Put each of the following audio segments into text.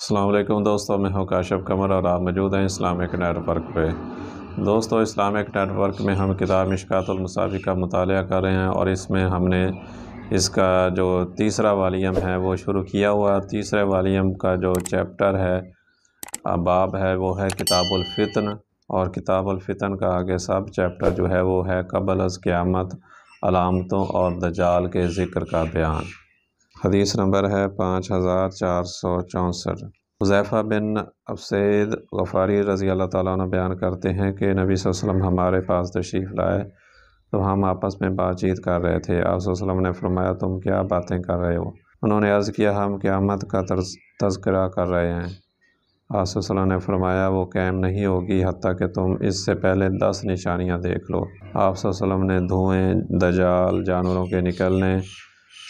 السلام علیکم دوستوں، میں ہوں کاشف قمر اور آپ موجود ہیں اسلامک نیٹ ورک پہ۔ دوستوں، اسلامک نیٹ ورک میں ہم کتاب مشکوٰۃ المصابیح کا مطالعہ کر رہے ہیں اور اس میں ہم نے اس کا جو تیسرا والیوم ہے وہ شروع کیا ہوا۔ تیسرے والیوم کا جو چیپٹر ہے، باب ہے، وہ ہے کتاب الفتن، اور کتاب الفتن کا آگے سب چیپٹر جو ہے وہ ہے قبل از قیامت، علامتوں اور دجال کے ذکر کا بیان۔ حدیث نمبر ہے 5464۔ حذیفہ بن اسید غفاری رضی اللہ تعالیٰ عنہ بیان کرتے ہیں کہ نبی صلی اللہ علیہ وسلم ہمارے پاس تشریف لائے تو ہم آپس میں بات چیت کر رہے تھے۔ آپ صلی اللہ علیہ وسلم نے فرمایا، تم کیا باتیں کر رہے ہو؟ انہوں نے عرض کیا، ہم قیامت کا تذکرہ کر رہے ہیں۔ آپ صلی اللہ علیہ وسلم نے فرمایا، وہ قائم نہیں ہوگی حتیٰ کہ تم اس سے پہلے 10 نشانیاں دیکھ لو۔ آپ صلی اللہ علیہ وسلم نے دھوئیں، دجال، جانوروں کے نکلنے،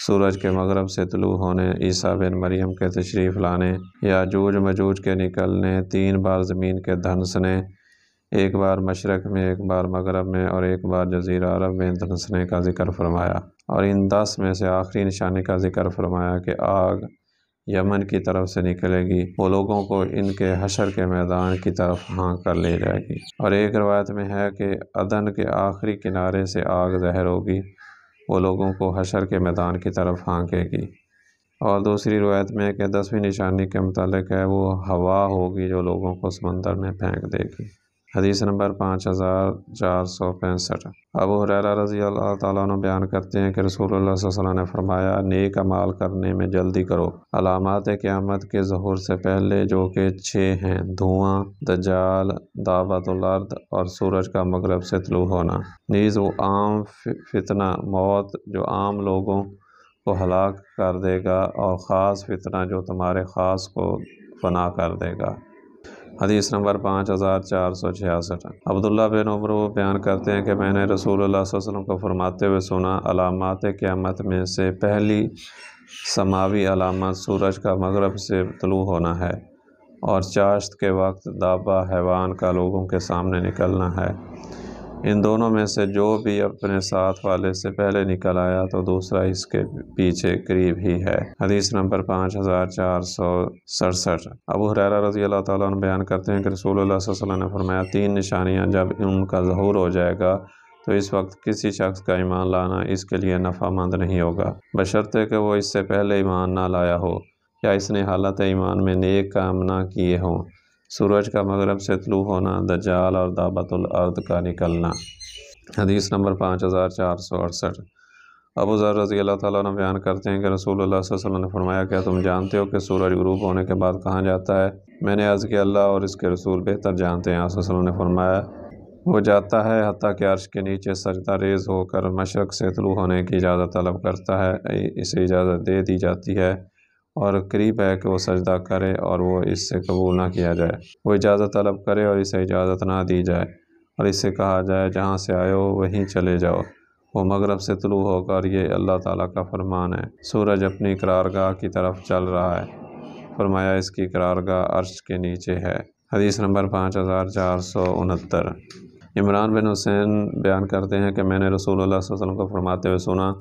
سورج کے مغرب سے طلوع ہونے، عیسیٰ بن مریم کے تشریف لانے، یاجوج مجوج کے نکلنے، 3 بار زمین کے دھنسنے، ایک بار مشرق میں، ایک بار مغرب میں اور ایک بار جزیرہ عرب میں دھنسنے کا ذکر فرمایا، اور ان 10 میں سے آخری نشانی کا ذکر فرمایا کہ آگ یمن کی طرف سے نکلے گی، وہ لوگوں کو ان کے حشر کے میدان کی طرف ہانک کر لے جائے گی۔ اور ایک روایت میں ہے کہ عدن کے آخری کنارے سے آگ ظاہر ہوگی، وہ لوگوں کو حشر کے میدان کی طرف ہانکے گی۔ اور دوسری روایت میں کہ 10ویں نشانی کے متعلق ہے، وہ ہوا ہوگی جو لوگوں کو سمندر میں پھینک دے گی۔ حدیث نمبر 5465۔ ابو ہریرہ رضی اللہ تعالیٰ عنہ بیان کرتے ہیں کہ رسول اللہ صلی اللہ علیہ وسلم نے فرمایا، نیک اعمال کرنے میں جلدی کرو۔ علامات قیامت کے ظہور سے پہلے جو کہ 6 ہیں، دھواں، دجال، دعوت الارض اور سورج کا مغرب سے طلوع ہونا، نیز وہ عام فتنہ موت جو عام لوگوں کو ہلاک کر دے گا، اور خاص فتنہ جو تمہارے خاص کو فنا کر دے گا۔ حدیث نمبر 5466۔ عبداللہ بن عمر بیان کرتے ہیں کہ میں نے رسول اللہ صلی اللہ علیہ وسلم کو فرماتے ہوئے سنا، علامات قیامت میں سے پہلی سماوی علامت سورج کا مغرب سے طلوع ہونا ہے، اور چاشت کے وقت دابہ حیوان کا لوگوں کے سامنے نکلنا ہے۔ ان دونوں میں سے جو بھی اپنے ساتھ والے سے پہلے نکل آیا تو دوسرا اس کے پیچھے قریب ہی ہے۔ حدیث نمبر 5467۔ ابو ہریرہ رضی اللہ تعالیٰ عنہ بیان کرتے ہیں کہ رسول اللہ صلی اللہ علیہ وسلم نے فرمایا، 3 نشانیاں جب ان کا ظہور ہو جائے گا تو اس وقت کسی شخص کا ایمان لانا اس کے لیے نفع مند نہیں ہوگا، بشرطے کہ وہ اس سے پہلے ایمان نہ لایا ہو یا اس نے حالت ایمان میں نیک کام نہ کیے ہوں۔ سورج کا مغرب سے طلوع ہونا، دجال اور دعوت الارض کا نکلنا۔ حدیث نمبر 5468۔ ابو ذر رضی اللہ تعالیٰ عنہ بیان کرتے ہیں کہ رسول اللہ صلی اللہ علیہ وسلم نے فرمایا، کیا تم جانتے ہو کہ سورج غروب ہونے کے بعد کہاں جاتا ہے؟ میں نے عرض کیا، اللہ اور اس کے رسول بہتر جانتے ہیں۔ آپ صلی اللہ علیہ وسلم نے فرمایا، وہ جاتا ہے حتیٰ کہ عرش کے نیچے سجدہ ریز ہو کر مشرق سے طلوع ہونے کی اجازت طلب کرتا ہے، اسے اجازت دے دی جاتی ہے، اور قریب ہے کہ وہ سجدہ کرے اور وہ اس سے قبول نہ کیا جائے، وہ اجازت طلب کرے اور اسے اجازت نہ دی جائے، اور اس سے کہا جائے جہاں سے آئے ہو وہیں چلے جاؤ، وہ مغرب سے طلوع ہوگا، اور یہ اللہ تعالیٰ کا فرمان ہے۔ سورج اپنی قرارگاہ کی طرف چل رہا ہے، فرمایا اس کی قرارگاہ عرش کے نیچے ہے۔ حدیث نمبر 5469۔ عمران بن حسین بیان کرتے ہیں کہ میں نے رسول اللہ صلی اللہ علیہ وسلم کو فرماتے ہوئے سنا،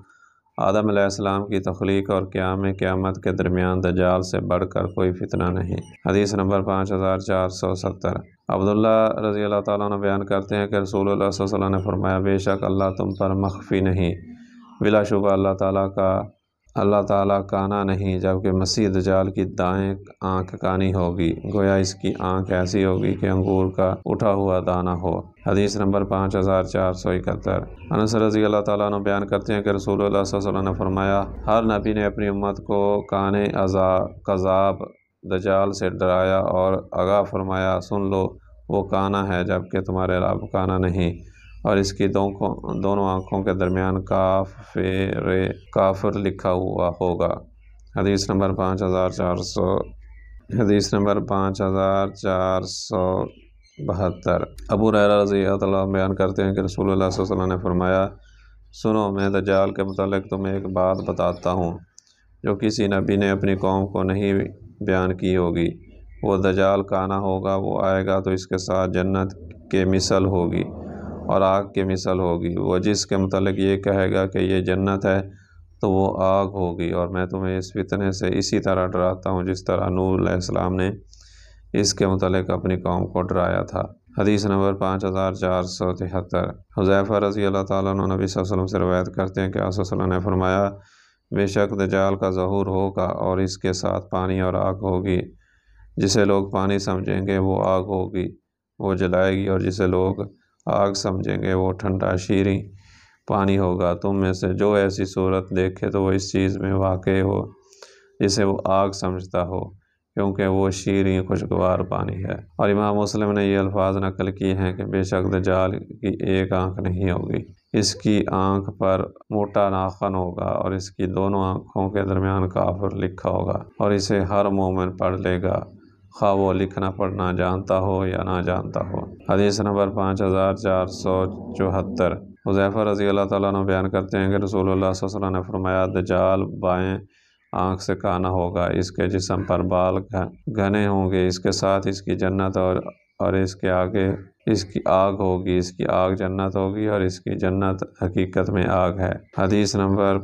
آدم علیہ السلام کی تخلیق اور قیامت کے درمیان دجال سے بڑھ کر کوئی فتنہ نہیں۔ حدیث نمبر 5470۔ عبداللہ رضی اللہ تعالیٰ عنہ بیان کرتے ہیں کہ رسول اللہ صلی اللہ علیہ وسلم نے فرمایا، بے شک اللہ تم پر مخفی نہیں، بلا شبہ اللہ تعالیٰ کانا نہیں، جبکہ مسیح دجال کی دائیں آنکھ کانی ہوگی، گویا اس کی آنکھ ایسی ہوگی کہ انگور کا اٹھا ہوا دانہ ہو۔ حدیث نمبر 5471۔ انس رضی اللہ تعالیٰ عنہ بیان کرتے ہیں کہ رسول اللہ صلی اللہ علیہ وسلم نے فرمایا، ہر نبی نے اپنی امت کو کانے کذاب دجال سے ڈرایا اور آگاہ فرمایا، سن لو وہ کانا ہے جبکہ تمہارے رب کانا نہیں، اور اس کی دونوں آنکھوں کے درمیان کافر لکھا ہوا ہوگا۔ حدیث نمبر 5472۔ ابو ہریرہ رضی اللہ عنہ بیان کرتے ہیں کہ رسول اللہ صلی اللہ علیہ وسلم نے فرمایا، سنو میں دجال کے متعلق تمہیں ایک بات بتاتا ہوں جو کسی نبی نے اپنی قوم کو نہیں بیان کی ہوگی۔ وہ دجال کانا ہوگا، وہ آئے گا تو اس کے ساتھ جنت کے مثل ہوگی اور آگ کے مثل ہوگی، وہ جس کے متعلق یہ کہے گا کہ یہ جنت ہے، تو وہ آگ ہوگی، اور میں تمہیں اس فتنے سے اسی طرح ڈراتا ہوں جس طرح نوح علیہ السلام نے اس کے متعلق اپنی قوم کو ڈرایا تھا۔ حدیث نمبر 5473۔ حذیفہ رضی اللہ تعالیٰ عنہ نبی صلی اللہ علیہ وسلم سے روایت کرتے ہیں کہ آپ صلی اللہ علیہ وسلم نے فرمایا، بے شک دجال کا ظہور ہوگا اور اس کے ساتھ پانی اور آگ ہوگی۔ جسے لوگ پانی سمجھیں گے وہ آگ ہوگی، وہ جلائے گی، اور جسے لوگ آگ سمجھیں گے وہ ٹھنڈا شیریں پانی ہوگا۔ تم میں سے جو ایسی صورت دیکھے تو وہ اس چیز میں واقع ہو جسے وہ آگ سمجھتا ہو، کیونکہ وہ شیریں خوشگوار پانی ہے۔ اور امام مسلم نے یہ الفاظ نقل کیے ہیں کہ بے شک دجال کی ایک آنکھ نہیں ہوگی، اس کی آنکھ پر موٹا ناخن ہوگا، اور اس کی دونوں آنکھوں کے درمیان کافر لکھا ہوگا، اور اسے ہر مومن پڑھ لے گا، خواہ وہ لکھنا پڑھنا جانتا ہو یا نہ جانتا ہو۔ حدیث نمبر 5474۔ حذیفہ رضی اللہ تعالیٰ عنہ بیان کرتے ہیں کہ رسول اللہ صلی اللہ علیہ وسلم نے فرمایا، دجال بائیں آنکھ سے کانا ہوگا، اس کے جسم پر بال گھنے ہوں گے، اس کے ساتھ اس کی جنت اور اس کے آگے اس کی آگ ہوگی، اس کی آگ جنت ہوگی، اور اس کی جنت حقیقت میں آگ ہے۔ حدیث نمبر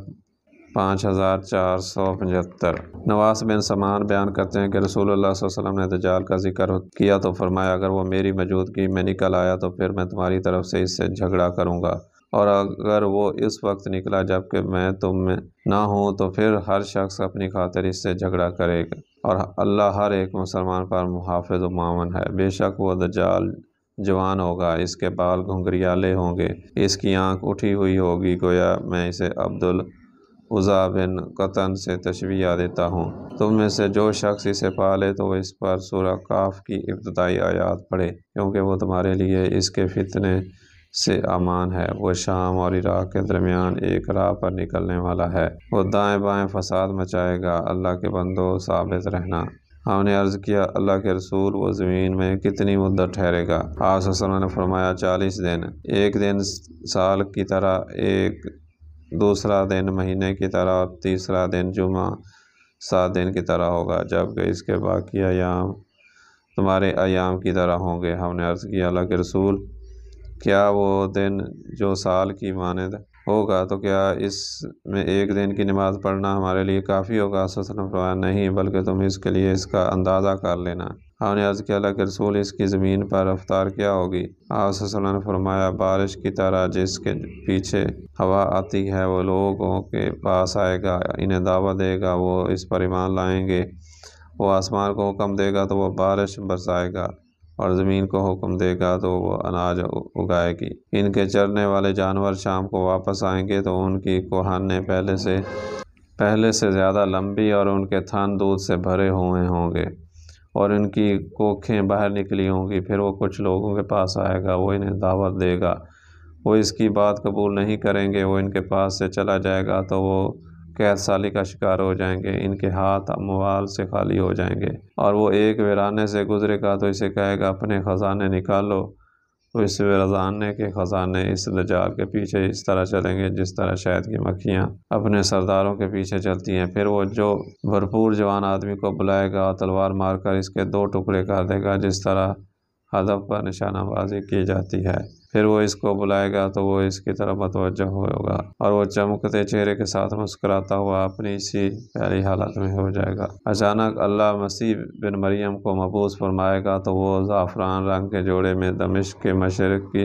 5475۔ نواس بن سمان بیان کرتے ہیں کہ رسول اللہ صلی اللہ علیہ وسلم نے دجال کا ذکر کیا تو فرمایا، اگر وہ میری موجودگی میں نکل آیا تو پھر میں تمہاری طرف سے اس سے جھگڑا کروں گا، اور اگر وہ اس وقت نکلا جب کہ میں تم میں نہ ہوں تو پھر ہر شخص اپنی خاطر اس سے جھگڑا کرے گا، اور اللہ ہر ایک مسلمان پر محافظ و معاون ہے۔ بے شک وہ دجال جوان ہوگا، اس کے بال گھنگریالے ہوں گے، اس کی آنکھ اٹھی ہوئی ہوگی، گویا میں اسے عبدالعزیٰ بن قطن سے تشبیہ دیتا ہوں۔ تم میں سے جو شخص اسے پالے تو وہ اس پر سورہ کاف کی ابتدائی آیات پڑھے، کیونکہ وہ تمہارے لیے اس کے فتنے سے امان ہے۔ وہ شام اور عراق کے درمیان ایک راہ پر نکلنے والا ہے، وہ دائیں بائیں فساد مچائے گا۔ اللہ کے بندو ثابت رہنا۔ ہم نے عرض کیا، اللہ کے رسول، وہ زمین میں کتنی مدت ٹھہرے گا؟ آپ صلی اللہ علیہ وسلم نے فرمایا، 40 دن، ایک دن سال کی طرح، ایک دوسرا دن مہینے کی طرح، اور تیسرا دن جمعہ 7 دن کی طرح ہوگا، جبکہ اس کے باقی ایام تمہارے ایام کی طرح ہوں گے۔ ہم نے عرض کیا، اللہ کے رسول، کیا وہ دن جو سال کی مانند ہوگا تو کیا اس میں ایک دن کی نماز پڑھنا ہمارے لیے کافی ہوگا؟ صلی اللہ علیہ وسلم نے فرمایا، نہیں، بلکہ تم اس کے لیے اس کا اندازہ کر لینا۔ ہم نے عرض کیا، اللہ کے رسول، اس کی زمین پر رفتار کیا ہوگی؟ آپ صلی اللہ علیہ وسلم نے فرمایا، بارش کی طرح جس کے پیچھے ہوا آتی ہے، وہ لوگوں کے پاس آئے گا، انہیں دعوت دے گا، وہ اس پر ایمان لائیں گے، وہ آسمان کو حکم دے گا تو وہ بارش برسائے گا، اور زمین کو حکم دے گا تو وہ اناج اگائے گی۔ ان کے چرنے والے جانور شام کو واپس آئیں گے تو ان کی کوہانیں پہلے سے زیادہ لمبی اور ان کے تھن دودھ سے بھرے ہوئے ہوں گے، اور ان کی کوکھیں باہر نکلی ہوں گی۔ پھر وہ کچھ لوگوں کے پاس آئے گا، وہ انہیں دعوت دے گا، وہ اس کی بات قبول نہیں کریں گے، وہ ان کے پاس سے چلا جائے گا تو وہ قید سالی کا شکار ہو جائیں گے، ان کے ہاتھ اموال سے خالی ہو جائیں گے، اور وہ ایک ویرانے سے گزرے گا تو اسے کہے گا، اپنے خزانے نکالو، تو اس ویرانے کے خزانے اس دجال کے پیچھے اس طرح چلیں گے جس طرح شہد کی مکھیاں اپنے سرداروں کے پیچھے چلتی ہیں۔ پھر وہ جو بھرپور جوان آدمی کو بلائے گا، تلوار مار کر اس کے 2 ٹکڑے کر دے گا جس طرح ہدف پر نشانہ بازی کی جاتی ہے۔ پھر وہ اس کو بلائے گا تو وہ اس کی طرف متوجہ ہوگا، اور وہ چمکتے چہرے کے ساتھ مسکراتا ہوا اپنی اسی پہلی حالت میں ہو جائے گا۔ اچانک اللہ مسیح بن مریم کو مبعوث فرمائے گا تو وہ زعفران رنگ کے جوڑے میں دمشق کے مشرق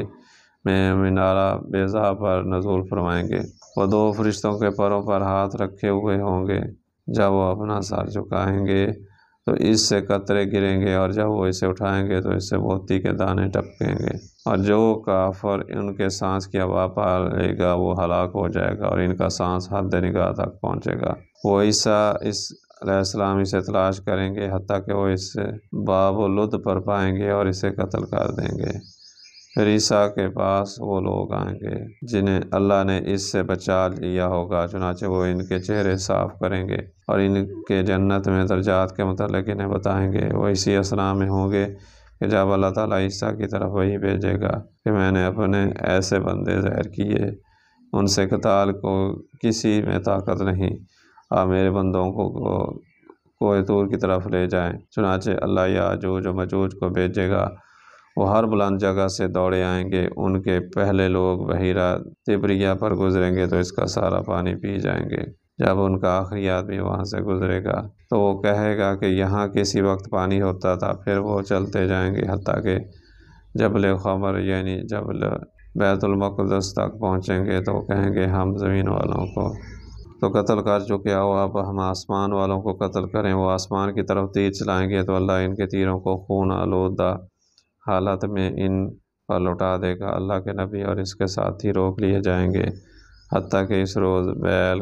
میں منارہ بیضاء پر نزول فرمائیں گے۔ وہ 2 فرشتوں کے پروں پر ہاتھ رکھے ہوئے ہوں گے، جب وہ اپنا سر جھکائیں گے تو اس سے قطرے گریں گے، اور جب وہ اسے اٹھائیں گے تو اس سے موتی کے دانے ٹپکیں گے، اور جو کافر ان کے سانس کی ہوا پا لے گا وہ ہلاک ہو جائے گا، اور ان کا سانس حد نگاہ تک پہنچے گا۔ وہ عیسیٰ علیہ السلام اسے تلاش کریں گے حتیٰ کہ وہ اسے باب لد پر پائیں گے اور اسے قتل کر دیں گے۔ پھر عیسیٰ کے پاس وہ لوگ آئیں گے جنہیں اللہ نے اس سے بچا لیا ہوگا، چنانچہ وہ ان کے چہرے صاف کریں گے اور ان کے جنت میں درجات کے متعلق انہیں بتائیں گے۔ وہ اسی اسنا میں ہوں گے کہ جب اللہ تعالیٰ عیسیٰ کی طرف وحی بھیجے گا کہ میں نے اپنے ایسے بندے ظاہر کیے، ان سے قتال کو کسی میں طاقت نہیں، آپ میرے بندوں کو کوہ طور کی طرف لے جائیں۔ چنانچہ اللہ یاجوج و ماجوج کو بھیجے گا، وہ ہر بلند جگہ سے دوڑے آئیں گے، ان کے پہلے لوگ بحیرہ طبریہ پر گزریں گے تو اس کا سارا پانی پی جائیں گے۔ جب ان کا آخری آدمی وہاں سے گزرے گا تو وہ کہے گا کہ یہاں کسی وقت پانی ہوتا تھا، پھر وہ چلتے جائیں گے حتیٰ کہ جبل خمر یعنی جبل بیت المقدس تک پہنچیں گے تو کہیں گے ہم زمین والوں کو تو قتل کر چکے ہو، اب ہم آسمان والوں کو قتل کریں۔ وہ آسمان کی طرف تیر چلائیں گے تو اللہ ان کے تیروں کو خون آلودہ حالت میں ان پر لوٹا دے گا۔ اللہ کے نبی اور اس کے ساتھی روک لیے جائیں گے حتیٰ کہ اس روز بیل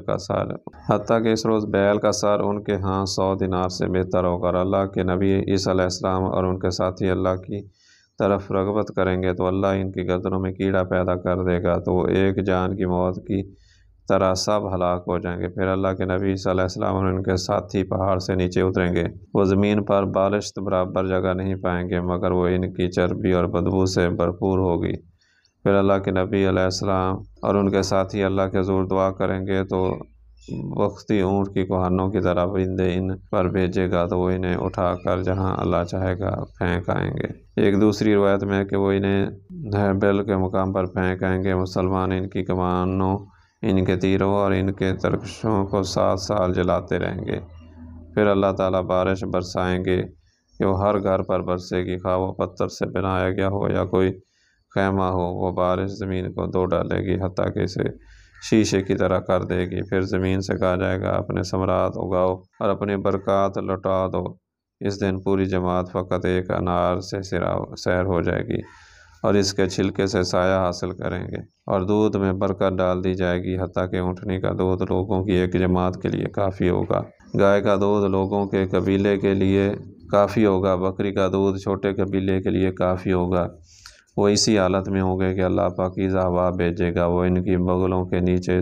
کا سر ان کے ہاں 100 دینار سے بہتر ہوگا۔ اور اللہ کے نبی عیسیٰ علیہ السلام اور ان کے ساتھی اللہ کی طرف رغبت کریں گے تو اللہ ان کی گردنوں میں کیڑا پیدا کر دے گا تو وہ ایک جان کی موت کی طرح سب ہلاک ہو جائیں گے۔ پھر اللہ کے نبی صلی اللہ علیہ وسلم اور ان کے ساتھی پہاڑ سے نیچے اتریں گے۔ وہ زمین پر بالشت برابر جگہ نہیں پائیں گے مگر وہ ان کی چربی اور بدبو سے بھرپور ہوگی۔ پھر اللہ کے نبی علیہ السلام اور ان کے ساتھی اللہ کے حضور دعا کریں گے تو وقتی اونٹ کی کوہنوں کی طرح پرندے ان پر بھیجے گا تو وہ انہیں اٹھا کر جہاں اللہ چاہے گا پھینک آئیں گے۔ ایک دوسری روایت میں ہے کہ وہ انہیں بیل کے مقام پر پھینک آئیں گے۔ مسلمان ان کی کمانوں، ان کے تیروں اور ان کے ترکشوں کو 7 سال جلاتے رہیں گے۔ پھر اللہ تعالیٰ بارش برسائیں گے کہ وہ ہر گھر پر برسے گی، خواہ وہ پتھر سے بنایا گیا ہو یا کوئی خیمہ ہو۔ وہ بارش زمین کو دھو ڈالے گی حتیٰ کہ اسے شیشے کی طرح کر دے گی۔ پھر زمین سے کہا جائے گا اپنے ثمرات اگاؤ اور اپنی برکات لوٹا دو۔ اس دن پوری جماعت فقط ایک انار سے سیر ہو جائے گی اور اس کے چھلکے سے سایہ حاصل کریں گے، اور دودھ میں برکت ڈال دی جائے گی حتیٰ کہ اونٹنی کا دودھ لوگوں کی ایک جماعت کے لیے کافی ہوگا، گائے کا دودھ لوگوں کے قبیلے کے لیے کافی ہوگا، بکری کا دودھ چھوٹے قبیلے کے لیے کافی ہوگا۔ وہ اسی حالت میں ہوں گے کہ اللہ پاکیزہ ہوا بھیجے گا، وہ ان کی بغلوں کے نیچے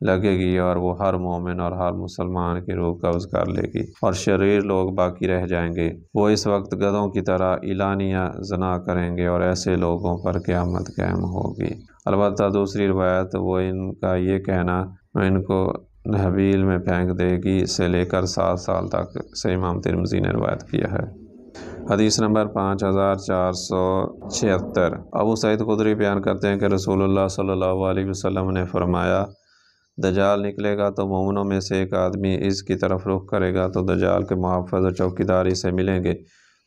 لگے گی اور وہ ہر مومن اور ہر مسلمان کی روح قبض کر لے گی اور شریر لوگ باقی رہ جائیں گے۔ وہ اس وقت گدھوں کی طرح اعلانیہ زنا کریں گے اور ایسے لوگوں پر قیامت قائم ہوگی۔ البتہ دوسری روایت وہ ان کا یہ کہنا ان کو نحبیل میں پھینک دے گی سے لے کر 7 سال تک سے امام ترمذی نے روایت کیا ہے۔ حدیث نمبر 5476۔ ابو سعید خدری بیان کرتے ہیں کہ رسول اللہ صلی اللہ علیہ وسلم نے فرمایا، دجال نکلے گا تو مومنوں میں سے ایک آدمی اس کی طرف رخ کرے گا تو دجال کے محافظ اور چوکیداری سے ملیں گے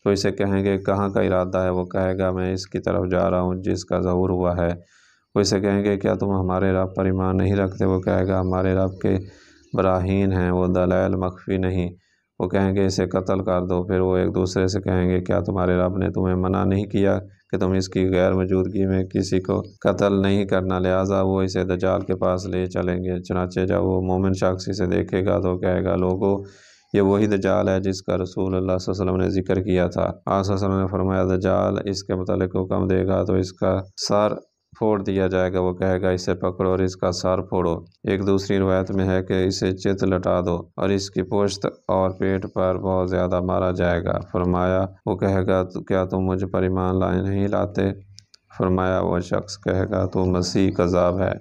تو اسے کہیں گے کہاں کا ارادہ ہے؟ وہ کہے گا میں اس کی طرف جا رہا ہوں جس کا ظہور ہوا ہے۔ وہ اسے کہیں گے کیا تم ہمارے رب پر ایمان نہیں رکھتے؟ وہ کہے گا ہمارے رب کے براہین ہیں، وہ دلائل مخفی نہیں۔ وہ کہیں گے اسے قتل کر دو۔ پھر وہ ایک دوسرے سے کہیں گے کیا تمہارے رب نے تمہیں منع نہیں کیا کہ تم اس کی غیر موجودگی میں کسی کو قتل نہیں کرنا؟ لہٰذا وہ اسے دجال کے پاس لے چلیں گے۔ چنانچہ جب وہ مومن شخص اسے دیکھے گا تو کہے گا لوگو یہ وہی دجال ہے جس کا رسول اللہ صلی اللہ علیہ وسلم نے ذکر کیا تھا۔ آپ صلی اللہ علیہ وسلم نے فرمایا دجال اس کے متعلق حکم دے گا تو اس کا سر پھوڑ دیا جائے گا، وہ کہے گا اسے پکڑو اور اس کا سر پھوڑو۔ ایک دوسری روایت میں ہے کہ اسے چت لٹا دو اور اس کی پشت اور پیٹ پر بہت زیادہ مارا جائے گا۔ فرمایا وہ کہے گا کیا تم مجھ پر ایمان نہیں لاتے؟ فرمایا وہ شخص کہے گا تو مسیح کذاب ہے۔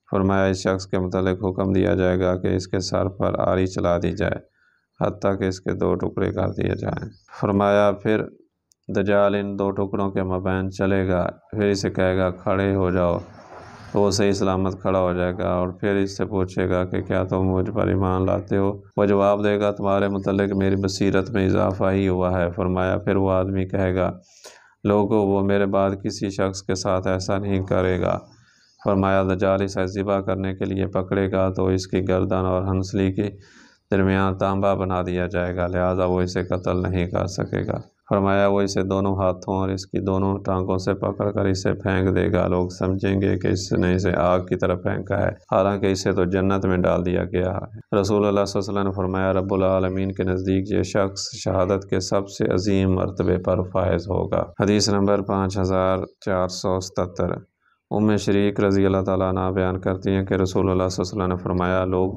فرمایا اس شخص کے متعلق حکم دیا جائے گا کہ اس کے سر پر آری چلا دی جائے حتیٰ کہ اس کے 2 ٹکڑے کر دیے جائیں۔ فرمایا پھر دجال ان 2 ٹکڑوں کے مابین چلے گا، پھر اسے کہے گا کھڑے ہو جاؤ تو وہ صحیح سلامت کھڑا ہو جائے گا اور پھر اس سے پوچھے گا کہ کیا تم مجھ پر ایمان لاتے ہو؟ وہ جواب دے گا تمہارے متعلق میری بصیرت میں اضافہ ہی ہوا ہے۔ فرمایا پھر وہ آدمی کہے گا لوگو وہ میرے بعد کسی شخص کے ساتھ ایسا نہیں کرے گا۔ فرمایا دجال اسے ذبح کرنے کے لیے پکڑے گا تو اس کی گردن اور ہنسلی کے درمیان تانبا بنا دیا جائے گا، لہٰذا وہ اسے قتل نہیں کر سکے گا۔ فرمایا وہ اسے دونوں ہاتھوں اور اس کی دونوں ٹانگوں سے پکڑ کر اسے پھینک دے گا، لوگ سمجھیں گے کہ اس نے اسے آگ کی طرف پھینکا ہے حالانکہ اسے تو جنت میں ڈال دیا گیا ہے۔ رسول اللہ صلی اللہ علیہ وسلم نے فرمایا رب العالمین کے نزدیک یہ شخص شہادت کے سب سے عظیم مرتبے پر فائز ہوگا۔ حدیث نمبر 5477۔ شریک رضی اللہ تعالیٰ عنہ بیان کرتی ہیں کہ رسول اللہ صلی اللہ علیہ وسلم نے فرمایا لوگ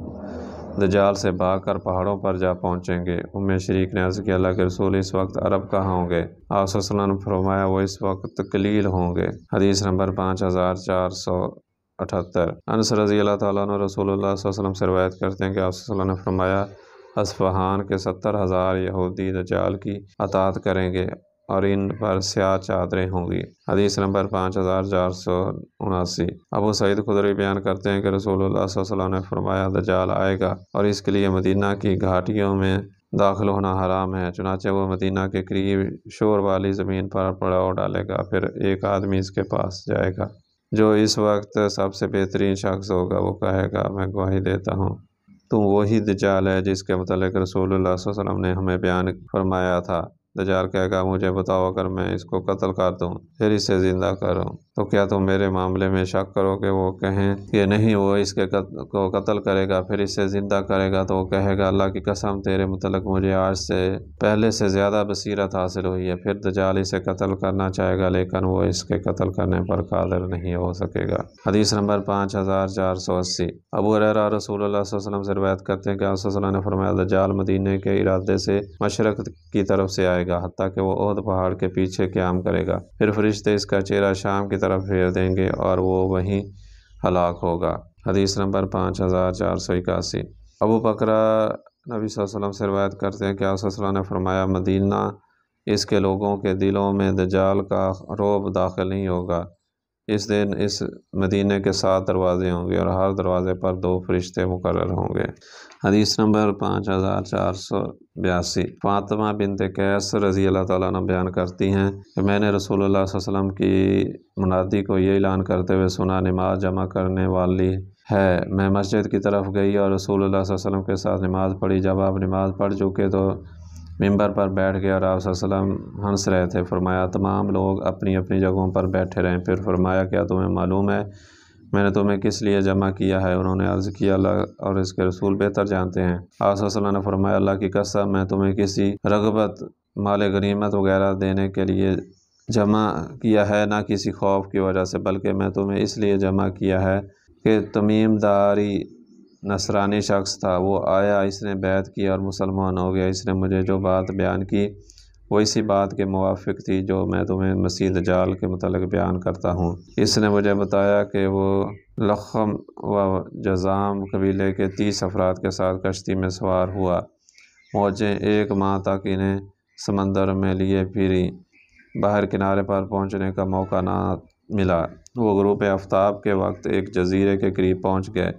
دجال سے بھاگ کر پہاڑوں پر جا پہنچیں گے۔ شریک نے عرض کیا اللہ کے رسول اس وقت عرب کہاں ہوں گے؟ آپ صلی اللہ علیہ وسلم نے فرمایا وہ اس وقت قلیل ہوں گے۔ حدیث نمبر 5478۔ انس رضی اللہ تعالیٰ عنہ رسول اللہ صلی اللہ علیہ وسلم سے روایت کرتے ہیں کہ آپ صلی اللہ علیہ وسلم نے فرمایا اصفہان کے 70,000 یہودی دجال کی اطاعت کریں گے اور ان پر سیاہ چادریں ہوں گی۔ حدیث نمبر 5479۔ ابو سعید خدری بیان کرتے ہیں کہ رسول اللہ صلی اللہ علیہ وسلم نے فرمایا دجال آئے گا اور اس کے لیے مدینہ کی گھاٹیوں میں داخل ہونا حرام ہے، چنانچہ وہ مدینہ کے قریب شور والی زمین پر پڑاؤ ڈالے گا، پھر ایک آدمی اس کے پاس جائے گا جو اس وقت سب سے بہترین شخص ہوگا، وہ کہے گا میں گواہی دیتا ہوں تم وہی دجال ہے جس کے متعلق رسول اللہ صلی اللہ علیہ وسلم نے ہمیں بیان فرمایا تھا۔ دجال کہے گا مجھے بتاؤ اگر میں اس کو قتل کر دوں پھر اسے زندہ کروں تو کیا تم میرے معاملے میں شک کرو گے؟ وہ کہیں کہ نہیں، وہ اس کے کو قتل کرے گا پھر اسے زندہ کرے گا تو وہ کہے گا اللہ کی قسم تیرے متعلق مجھے آج سے پہلے سے زیادہ بصیرت حاصل ہوئی ہے۔ پھر دجال اسے قتل کرنا چاہے گا لیکن وہ اس کے قتل کرنے پر قادر نہیں ہو سکے گا۔ حدیث نمبر 5480۔ ابو ہریرہ رسول اللہ صلی اللہ علیہ وسلم سے روایت کرتے ہیں کہ آپ صلی اللہ علیہ وسلم نے فرمایا دجال مدینے کے ارادے سے مشرق کی طرف سے آئے گا حتیٰ کہ وہ احد پہاڑ کے پیچھے قیام کرے گا، پھر فرشتے اس کا چہرہ شام کی طرف پھیر دیں گے اور وہ وہیں ہلاک ہوگا۔ حدیث نمبر 5481۔ ابو بکرہ نبی صلی اللہ علیہ وسلم سے روایت کرتے ہیں کہ آپ صلی اللہ علیہ وسلم نے فرمایا مدینہ اس کے لوگوں کے دلوں میں دجال کا رعب داخل نہیں ہوگا۔ اس دن اس مدینے کے 7 دروازے ہوں گے اور ہر دروازے پر 2 فرشتے مقرر ہوں گے۔ حدیث نمبر 5482۔ فاطمہ بنت قیس رضی اللہ تعالیٰ عنہ بیان کرتی ہیں کہ میں نے رسول اللہ صلی اللہ علیہ وسلم کی منادی کو یہ اعلان کرتے ہوئے سنا نماز جمع کرنے والی ہے۔ میں مسجد کی طرف گئی اور رسول اللہ صلی اللہ علیہ وسلم کے ساتھ نماز پڑھی۔ جب آپ نماز پڑھ چکے تو ممبر پر بیٹھ گئے اور آپ صلی اللہ علیہ وسلم ہنس رہے تھے۔ فرمایا تمام لوگ اپنی اپنی جگہوں پر بیٹھے رہیں۔ پھر فرمایا کیا تمہیں معلوم ہے میں نے تمہیں کس لیے جمع کیا ہے؟ انہوں نے عرض کیا اللہ اور اس کے رسول بہتر جانتے ہیں۔ آپ صلی اللہ علیہ وسلم نے فرمایا اللہ کی قسم میں تمہیں کسی رغبت مال غنیمت وغیرہ دینے کے لیے جمع کیا ہے، نہ کسی خوف کی وجہ سے، بلکہ میں تمہیں اس لیے جمع کیا ہے کہ تمیم داری نصرانی شخص تھا، وہ آیا، اس نے بیعت کی اور مسلمان ہو گیا۔ اس نے مجھے جو بات بیان کی وہ اسی بات کے موافق تھی جو میں تمہیں مسیح دجال کے متعلق بیان کرتا ہوں۔ اس نے مجھے بتایا کہ وہ لخم و جذام قبیلے کے 30 افراد کے ساتھ کشتی میں سوار ہوا، موجیں 1 ماہ تک انہیں سمندر میں لیے پھری، باہر کنارے پر پہنچنے کا موقع نہ ملا۔ وہ غروب آفتاب کے وقت ایک جزیرے کے قریب پہنچ گئے۔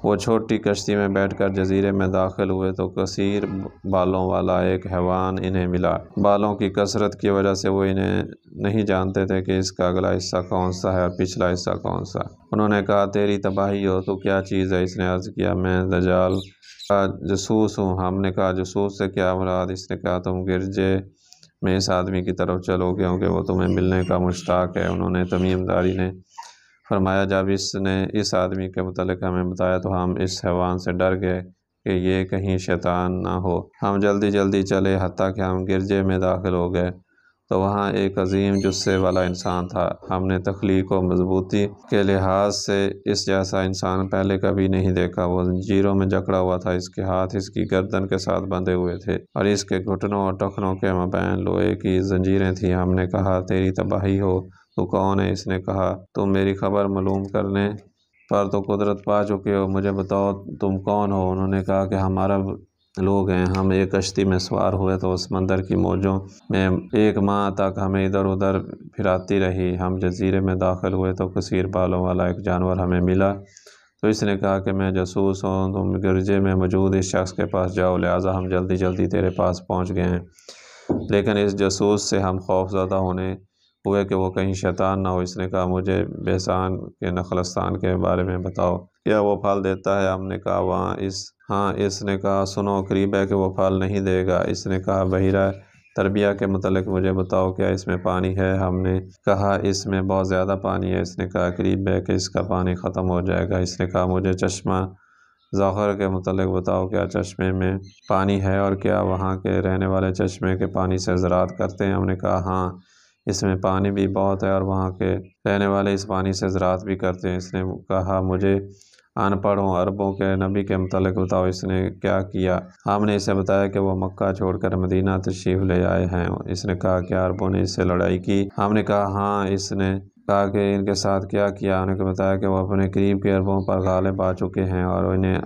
وہ چھوٹی کشتی میں بیٹھ کر جزیرے میں داخل ہوئے تو کثیر بالوں والا ایک حیوان انہیں ملا۔ بالوں کی کثرت کی وجہ سے وہ انہیں نہیں جانتے تھے کہ اس کا اگلا حصہ کون سا ہے اور پچھلا حصہ کون سا۔ انہوں نے کہا تیری تباہی ہو، تو کیا چیز ہے؟ اس نے عرض کیا میں دجال کا جاسوس ہوں۔ ہم نے کہا جاسوس سے کیا مراد؟ اس نے کہا تم گرجے میں اس آدمی کی طرف چلو کیونکہ وہ تمہیں ملنے کا مشتاق ہے۔ انہوں نے تمیم داری نے فرمایا جب اس نے اس آدمی کے متعلق ہمیں بتایا تو ہم اس حیوان سے ڈر گئے کہ یہ کہیں شیطان نہ ہو۔ ہم جلدی جلدی چلے حتیٰ کہ ہم گرجے میں داخل ہو گئے تو وہاں ایک عظیم جثے والا انسان تھا۔ ہم نے تخلیق و مضبوطی کے لحاظ سے اس جیسا انسان پہلے کبھی نہیں دیکھا۔ وہ زنجیروں میں جکڑا ہوا تھا، اس کے ہاتھ اس کی گردن کے ساتھ بندھے ہوئے تھے اور اس کے گھٹنوں اور ٹخنوں کے مابین لوہے کی زنجیریں تھیں۔ ہم نے کہا تیری تباہی ہو، تو کون ہے؟ اس نے کہا تم میری خبر معلوم کرنے پر تو قدرت پا چکے ہو، مجھے بتاؤ تم کون ہو؟ انہوں نے کہا کہ ہم عرب لوگ ہیں، ہم ایک کشتی میں سوار ہوئے تو سمندر کی موجوں میں 1 ماہ تک ہمیں ادھر ادھر پھراتی رہی۔ ہم جزیرے میں داخل ہوئے تو کثیر بالوں والا ایک جانور ہمیں ملا، تو اس نے کہا کہ میں جاسوس ہوں، تم گرجے میں موجود اس شخص کے پاس جاؤ، لہٰذا ہم جلدی جلدی تیرے پاس پہنچ گئے ہیں۔ لیکن اس جاسوس سے ہم خوف زدہ ہونے ہوئے کہ وہ کہیں شیطان نہ ہو۔ اس نے کہا مجھے بیسان کے نخلستان کے بارے میں بتاؤ، کیا وہ پھل دیتا ہے؟ ہم نے کہا ہاں۔ اس نے کہا سنو، قریب ہے کہ وہ پھل نہیں دے گا۔ اس نے کہا بحیرہ تربیہ کے متعلق مجھے بتاؤ، کیا اس میں پانی ہے؟ ہم نے کہا اس میں بہت زیادہ پانی ہے۔ اس نے کہا قریب ہے کہ اس کا پانی ختم ہو جائے گا۔ اس نے کہا مجھے چشمہ ذخر کے متعلق بتاؤ، کیا چشمے میں پانی ہے اور کیا وہاں کے رہنے والے چشمے کے پانی سے زراعت کرتے ہیں؟ ہم نے کہا ہاں، اس میں پانی بھی بہت ہے اور وہاں کے رہنے والے اس پانی سے زراعت بھی کرتے ہیں۔ اس نے کہا مجھے ان پڑھوں عربوں کے نبی کے متعلق بتاؤ، اس نے کیا کیا؟ ہم نے اسے بتایا کہ وہ مکہ چھوڑ کر مدینہ تشریف لے آئے ہیں۔ اس نے کہا کیا عربوں نے اس سے لڑائی کی؟ ہم نے کہا ہاں۔ اس نے کہا کہ ان کے ساتھ کیا کیا؟ انہوں نے بتایا کہ وہ اپنے قریب کے عربوں پر غالب آ چکے ہیں اور انہیں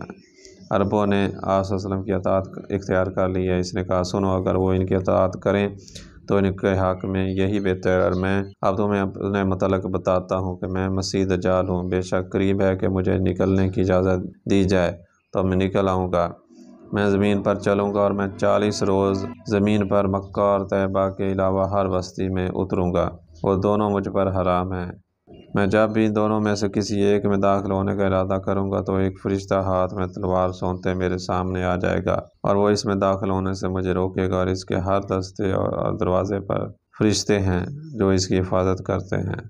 عربوں نے آپ صلی اللہ علیہ وسلم کی اطاعت اختیار کر لی ہے۔ اس نے کہا سنو، اگر وہ ان کی اطاعت کریں تو ان کے حق میں یہی بہتر ہے، اور میں اب تمہیں اپنے متعلق بتاتا ہوں کہ میں مسیح دجال ہوں۔ بے شک قریب ہے کہ مجھے نکلنے کی اجازت دی جائے تو میں نکل آؤں گا۔ میں زمین پر چلوں گا اور میں 40 روز زمین پر مکہ اور طیبہ کے علاوہ ہر بستی میں اتروں گا، وہ دونوں مجھ پر حرام ہیں۔ میں جب بھی دونوں میں سے کسی ایک میں داخل ہونے کا ارادہ کروں گا تو ایک فرشتہ ہاتھ میں تلوار سونتے میرے سامنے آ جائے گا، اور وہ اس میں داخل ہونے سے مجھے روکے گا، اور اس کے ہر دستے اور دروازے پر فرشتے ہیں جو اس کی حفاظت کرتے ہیں۔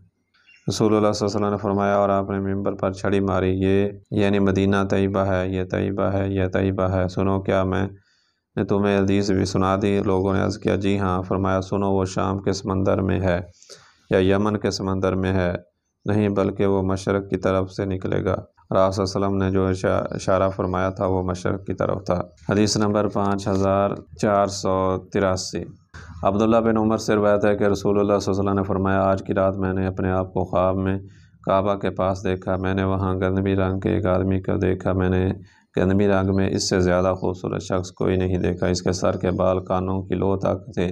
رسول اللہ صلی اللہ علیہ وسلم نے فرمایا، اور آپ نے ممبر پر چھڑی ماری، یہ یعنی مدینہ طیبہ ہے، یہ طیبہ ہے، یہ طیبہ ہے، سنو کیا میں نے تمہیں حدیث بھی سنا دی؟ لوگوں نے عرض کیا جی ہاں۔ فرمایا سنو، وہ شام کے سمندر میں ہے یا یمن کے سمندر میں ہے؟ نہیں، بلکہ وہ مشرق کی طرف سے نکلے گا۔ اور آپ صلی اللہ علیہ وسلم نے جو اشارہ فرمایا تھا وہ مشرق کی طرف تھا۔ حدیث نمبر 5483۔ عبداللہ بن عمر سے روایت ہے کہ رسول اللہ صلی اللہ علیہ وسلم نے فرمایا، آج کی رات میں نے اپنے آپ کو خواب میں کعبہ کے پاس دیکھا۔ میں نے وہاں گندمی رنگ کے ایک آدمی کو دیکھا۔ میں نے گندمی رنگ میں اس سے زیادہ خوبصورت شخص کوئی نہیں دیکھا۔ اس کے سر کے بال کانوں کی لو تک تھے۔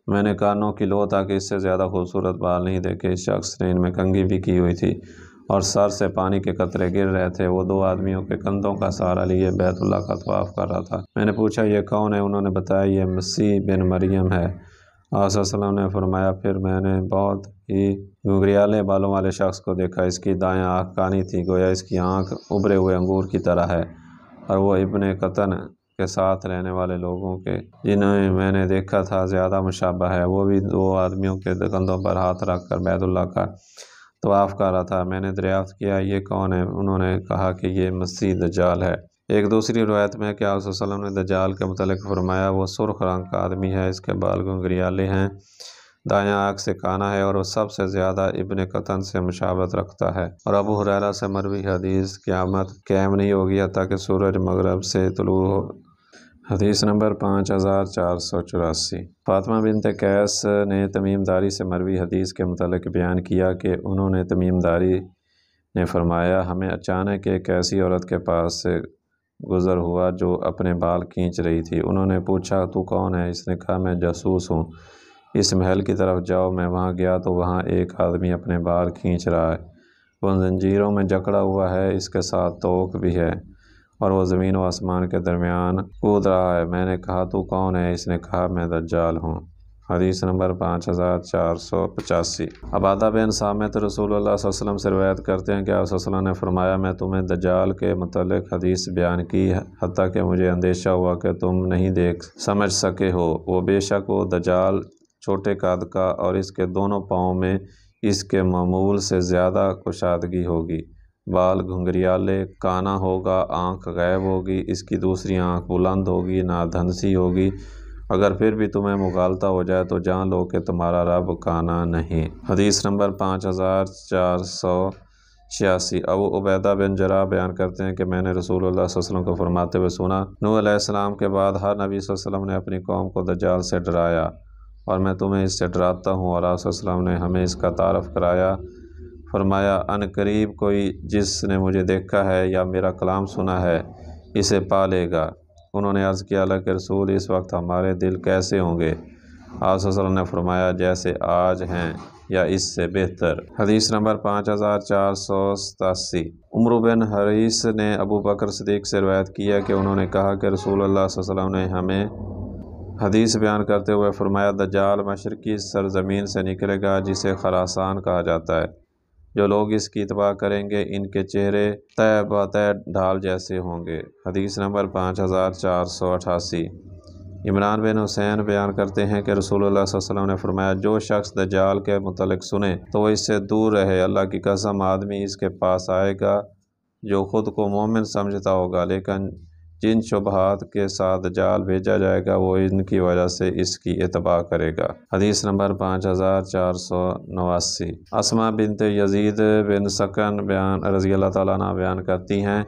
میں نے کانوں کی لو تک اس سے زیادہ خوبصورت بال نہیں دیکھے۔ اس شخص نے ان میں کنگھی بھی کی ہوئی تھی اور سر سے پانی کے قطرے گر رہے تھے۔ وہ 2 آدمیوں کے کندھوں کا سہارا لیے بیت اللہ کا طواف کر رہا تھا۔ میں نے پوچھا یہ کون ہے؟ انہوں نے بتایا یہ مسیح بن مریم ہے۔ آپ صلی اللہ علیہ وسلم نے فرمایا، پھر میں نے بہت ہی گھنگریالے بالوں والے شخص کو دیکھا۔ اس کی دائیں آنکھ کانی تھی، گویا اس کی آنکھ ابھرے ہوئے انگور کی طرح ہے، اور وہ ابن قطن کے ساتھ رہنے والے لوگوں کے جنہیں میں نے دیکھا تھا زیادہ مشابہ ہے۔ وہ بھی 2 آدمیوں کے کندھوں پر ہاتھ رکھ کر بیت اللہ کا طواف کر رہا تھا۔ میں نے دریافت کیا یہ کون ہے؟ انہوں نے کہا کہ یہ مسیح دجال ہے۔ ایک دوسری روایت میں کہ آپ صلی اللہ علیہ وسلم نے دجال کے متعلق فرمایا، وہ سرخ رنگ کا آدمی ہے، اس کے بال گھنگریالے ہیں، دائیں آنکھ سے کانا ہے، اور وہ سب سے زیادہ ابن قطن سے مشابہت رکھتا ہے۔ اور ابو ہریرہ سے مروی حدیث، قیامت قائم نہیں ہوگی حتیٰ کہ سورج مغرب سے طلوع ہو۔ حدیث نمبر 5484۔ فاطمہ بنت قیس نے تمیم داری سے مروی حدیث کے متعلق بیان کیا کہ انہوں نے تمیم داری نے فرمایا، ہمیں اچانک ایک ایسی عورت کے پاس سے گزر ہوا جو اپنے بال کھینچ رہی تھی۔ انہوں نے پوچھا تو کون ہے؟ اس نے کہا میں جاسوس ہوں، اس محل کی طرف جاؤ۔ میں وہاں گیا تو وہاں ایک آدمی اپنے بال کھینچ رہا ہے، وہ زنجیروں میں جکڑا ہوا ہے، اس کے ساتھ توق بھی ہے، اور وہ زمین و آسمان کے درمیان کود رہا ہے۔ میں نے کہا تو کون ہے؟ اس نے کہا میں دجال ہوں۔ حدیث نمبر 5485۔ عبادہ بن صامت رسول اللہ صلی اللہ علیہ وسلم سے روایت کرتے ہیں کہ آپ صلی اللہ علیہ وسلم نے فرمایا، میں تمہیں دجال کے متعلق حدیث بیان کی حتیٰ کہ مجھے اندیشہ ہوا کہ تم نہیں دیکھ سمجھ سکے ہو۔ وہ بے شک وہ دجال چھوٹے قد کا، اور اس کے دونوں پاؤں میں اس کے معمول سے زیادہ کشادگی ہوگی، بال گھنگریالے، کانا ہوگا، آنکھ غائب ہوگی، اس کی دوسری آنکھ بلند ہوگی، نادھنسی ہوگی۔ اگر پھر بھی تمہیں مغالطہ ہو جائے تو جان لو کہ تمہارا رب کانا نہیں۔ حدیث نمبر 5486۔ ابو عبیدہ بن جراح بیان کرتے ہیں کہ میں نے رسول اللہ صلی اللہ علیہ وسلم کو فرماتے ہوئے سنا، نوح علیہ السلام کے بعد ہر نبی صلی اللہ علیہ وسلم نے اپنی قوم کو دجال سے ڈرایا، اور میں تمہیں اس سے ڈراتا ہوں۔ اور آپ صلی اللہ علیہ وسلم نے ہمیں اس کا تعارف کرایا، فرمایا ان قریب کوئی جس نے مجھے دیکھا ہے یا میرا کلام سنا ہے اسے پا لے گا۔ انہوں نے عرض کیا، اللہ کے رسول اس وقت ہمارے دل کیسے ہوں گے؟ آپ صلی اللہ علیہ وسلم نے فرمایا جیسے آج ہیں یا اس سے بہتر۔ حدیث نمبر 5487۔ عمرو بن حریث نے ابو بکر صدیق سے روایت کیا کہ انہوں نے کہا کہ رسول اللہ صلی اللہ علیہ وسلم نے ہمیں حدیث بیان کرتے ہوئے فرمایا، دجال مشرقی سرزمین سے نکلے گا جسے خراسان کہا جاتا ہے۔ جو لوگ اس کی اتباع کریں گے ان کے چہرے طے بطے ڈھال جیسے ہوں گے۔ حدیث نمبر 5488۔ عمران بن حسین بیان کرتے ہیں کہ رسول اللہ صلی اللہ علیہ وسلم نے فرمایا، جو شخص دجال کے متعلق سنے تو وہ اس سے دور رہے۔ اللہ کی قسم آدمی اس کے پاس آئے گا جو خود کو مومن سمجھتا ہوگا، لیکن جن شبہات کے ساتھ دجال بھیجا جائے گا وہ ان کی وجہ سے اس کی اتباع کرے گا۔ حدیث نمبر 5489۔ اسماء بنت یزید بن سکن رضی اللہ تعالیٰ عنہ بیان کرتی ہیں،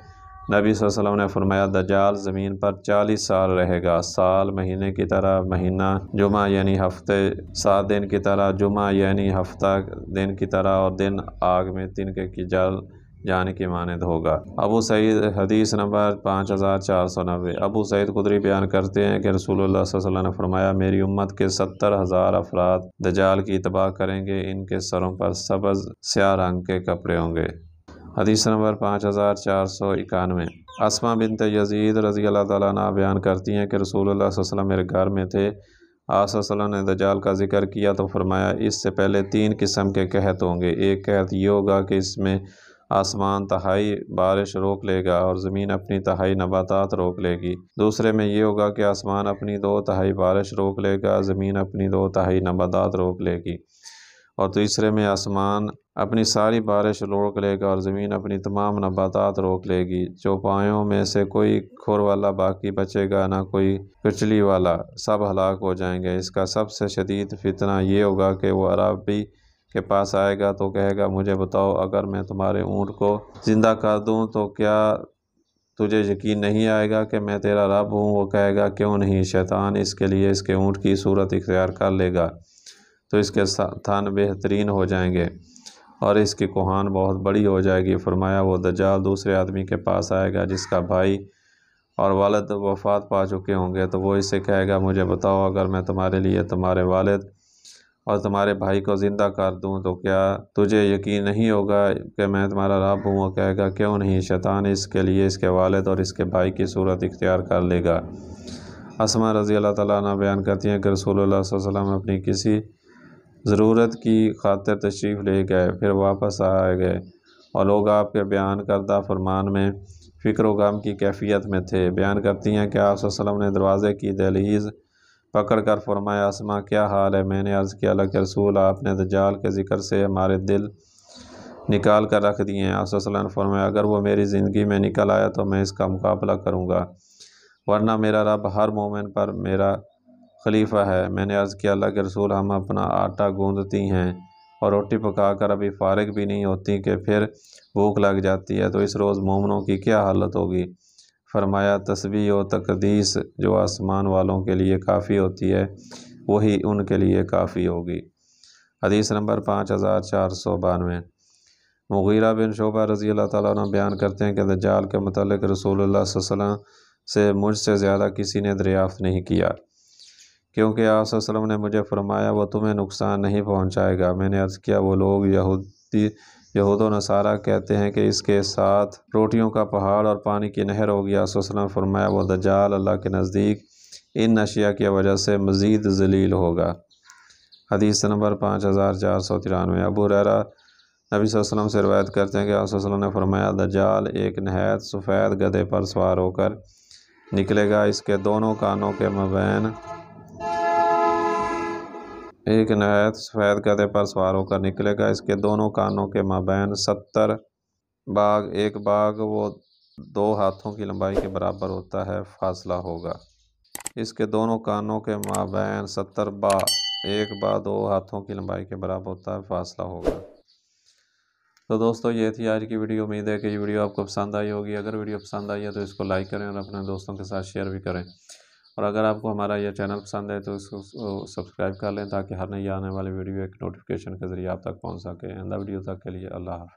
نبی صلی اللہ علیہ وسلم نے فرمایا، دجال زمین پر 40 سال رہے گا، سال مہینے کی طرح، مہینہ جمعہ یعنی ہفتے 7 دن کی طرح، جمعہ یعنی ہفتہ دن کی طرح، اور دن آگ میں تنکے کی جل جانے کی مانند ہوگا۔ ابو سعید حدیث نمبر 5490۔ ابو سعید خدری بیان کرتے ہیں کہ رسول اللہ صلی اللہ علیہ وسلم نے فرمایا میری امت کے 70,000 افراد دجال کی اتباع کریں گے، ان کے سروں پر سبز سیاہ رنگ کے کپڑے ہوں گے۔ حدیث نمبر 5491۔ اسماء بنت یزید رضی اللہ تعالیٰ عنہ بیان کرتی ہیں کہ رسول اللہ صلی اللہ علیہ وسلم میرے گھر میں تھے، آپ صلی اللہ علیہ وسلم نے دجال کا ذکر کیا تو فرمایا اس سے پہلے 3 قسم کے قحط ہوں گے۔ ایک قحط یہ ہوگا کہ اس میں آسمان تہائی بارش روک لے گا اور زمین اپنی تہائی نباتات روک لے گی۔ دوسرے میں یہ ہوگا کہ آسمان اپنی 2/3 بارش روک لے گا، زمین اپنی 2/3 نباتات روک لے گی، اور تیسرے میں آسمان اپنی ساری بارش روک لے گا اور زمین اپنی تمام نباتات روک لے گی۔ چوپایوں میں سے کوئی کھر والا باقی بچے گا، نہ کوئی کچلی والا، سب ہلاک ہو جائیں گے۔ اس کا سب سے شدید فتنہ یہ ہوگا کہ وہ عربی کے پاس آئے گا تو کہے گا مجھے بتاؤ اگر میں تمہارے اونٹ کو زندہ کر دوں تو کیا تجھے یقین نہیں آئے گا کہ میں تیرا رب ہوں؟ وہ کہے گا کیوں نہیں؟ شیطان اس کے لیے اس کے اونٹ کی صورت اختیار کر لے گا تو اس کے تھن بہترین ہو جائیں گے اور اس کی کوہان بہت بڑی ہو جائے گی۔ فرمایا وہ دجال دوسرے آدمی کے پاس آئے گا جس کا بھائی اور والد وفات پا چکے ہوں گے، تو وہ اس سے کہے گا مجھے بتاؤ اگر میں تمہارے لیے تمہارے والد اور تمہارے بھائی کو زندہ کر دوں تو کیا تجھے یقین نہیں ہوگا کہ میں تمہارا رب ہوں؟ وہ کہے گا کیوں نہیں؟ شیطان اس کے لیے اس کے والد اور اس کے بھائی کی صورت اختیار کر لے گا۔ اسماء رضی اللہ تعالیٰ عنہ بیان کرتی ہیں کہ رسول اللہ صلی اللہ علیہ وسلم اپنی کسی ضرورت کی خاطر تشریف لے گئے، پھر واپس آ گئے اور لوگ آپ کے بیان کردہ فرمان میں فکر و غم کی کیفیت میں تھے۔ بیان کرتی ہیں کہ آپ صلی اللہ علیہ وسلم نے دروازے کی دہلیز پکڑ کر فرمایا اسماء کیا حال ہے؟ میں نے عرض کیا اللہ کے رسول آپ نے دجال کے ذکر سے ہمارے دل نکال کر رکھ دیے ہیں۔ آپ صلی اللہ علیہ وسلم نے فرمایا اگر وہ میری زندگی میں نکل آیا تو میں اس کا مقابلہ کروں گا، ورنہ میرا رب ہر مومن پر میرا خلیفہ ہے۔ میں نے عرض کیا اللہ کے رسول ہم اپنا آٹا گوندتی ہیں اور روٹی پکا کر ابھی فارغ بھی نہیں ہوتی کہ پھر بھوک لگ جاتی ہے، تو اس روز مومنوں کی کیا حالت ہوگی؟ فرمایا تسبیح و تقدیس جو آسمان والوں کے لیے کافی ہوتی ہے وہی ان کے لیے کافی ہوگی۔ حدیث نمبر 5492۔ مغیرہ بن شعبہ رضی اللہ تعالیٰ عنہ بیان کرتے ہیں کہ دجال کے متعلق رسول اللہ صلی اللہ علیہ وسلم سے مجھ سے زیادہ کسی نے دریافت نہیں کیا، کیونکہ آپ صلی اللہ علیہ وسلم نے مجھے فرمایا وہ تمہیں نقصان نہیں پہنچائے گا۔ میں نے عرض کیا وہ لوگ یہود و نصارہ کہتے ہیں کہ اس کے ساتھ روٹیوں کا پہاڑ اور پانی کی نہر ہوگی۔ آپ صلی اللہ علیہ وسلم نے فرمایا وہ دجال اللہ کے نزدیک ان اشیاء کی وجہ سے مزید ذلیل ہوگا۔ حدیث نمبر 5493۔ ابو ہریرہ نبی صلی اللہ علیہ وسلم سے روایت کرتے ہیں کہ آپ صلی اللہ علیہ وسلم نے فرمایا دجال ایک نہایت سفید گدھے پر سوار ہو کر نکلے گا، اس کے دونوں کانوں کے مابین اس کے دونوں کانوں کے مابین 70 باغ، ایک باغ وہ 2 ہاتھوں کی لمبائی کے برابر ہوتا ہے فاصلہ ہوگا۔ اس کے دونوں کانوں کے مابین 70 باغ، ایک باغ 2 ہاتھوں کی لمبائی کے برابر ہوتا ہے فاصلہ ہوگا۔ تو دوستو یہ تھی آج کی ویڈیو، امید ہے کہ یہ ویڈیو آپ کو پسند آئی ہوگی۔ اگر ویڈیو پسند آئی ہے تو اس کو لائک کریں اور اپنے دوستوں کے ساتھ شیئر بھی کریں، اور اگر آپ کو ہمارا یہ چینل پسند ہے تو اس کو سبسکرائب کر لیں تاکہ ہر نئی آنے والی ویڈیو ایک نوٹیفیکیشن کے ذریعے آپ تک پہنچ سکے۔ آئندہ ویڈیو تک کے لیے اللہ حافظ۔